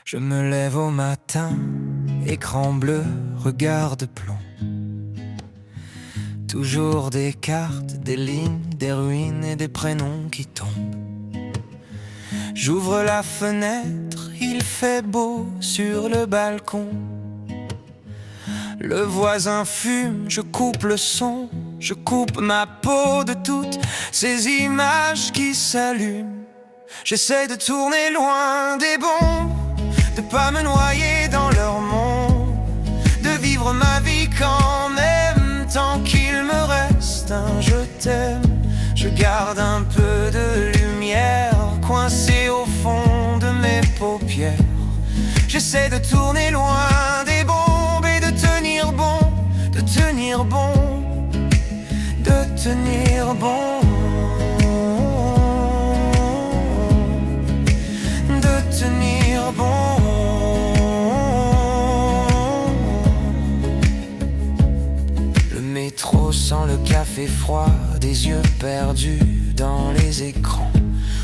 Je me lève au matin, écran bleu, regard de plomb. Toujours des cartes, des lignes, des ruines et des prénoms qui tombent. J'ouvre la fenêtre, il fait beau sur le balcon. Le voisin fume, je coupe le son, je coupe ma peau de toutes ces images qui s'allument. J'essaie de tourner loin des bombes, de pas me noyer dans leur monde, de vivre ma vie quand même, tant qu'il me reste un je t'aime. Je garde un peu de lumière coincée au fond de mes paupières. J'essaie de tourner loin des bombes et de tenir bon, de tenir bon, de tenir bon, de tenir bon. Le métro sent le café froid, des yeux perdus dans les écrans.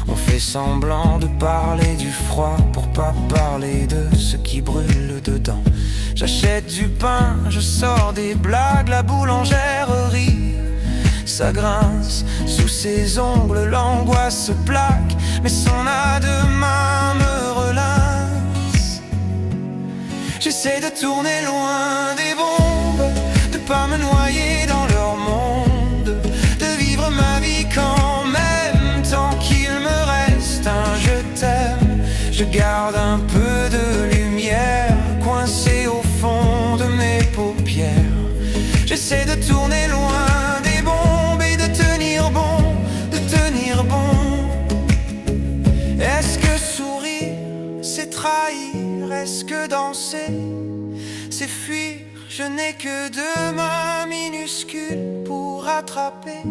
On fait semblant de parler du froid pour pas parler de ce qui brûle dedans. J'achète du pain, je sors des blagues, la boulangère rit. Ça grince sous ses ongles, l'angoisse se plaque, mais son a de main me relance. J'essaie de tourner loin des bombes, de pas me noyer dans leur monde, de vivre ma vie quand même, tant qu'il me reste un je t'aime. Je garde un peu de lumière coincée au fond de mes paupières. J'essaie de tourner loin des bombes et de tenir bon, de tenir bon. Est-ce que sourire, c'est trahir? Est-ce que danser, c'est fuir? Je n'ai que deux mains minuscules pour attraper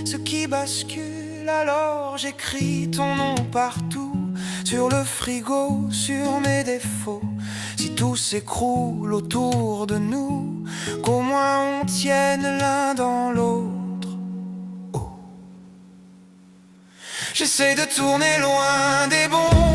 ce qui bascule. Alors j'écris ton nom partout, sur le frigo, sur mes défauts. Si tout s'écroule autour de nous, qu'au moins on tienne l'un dans l'autre. Oh. J'essaie de tourner loin des bombes,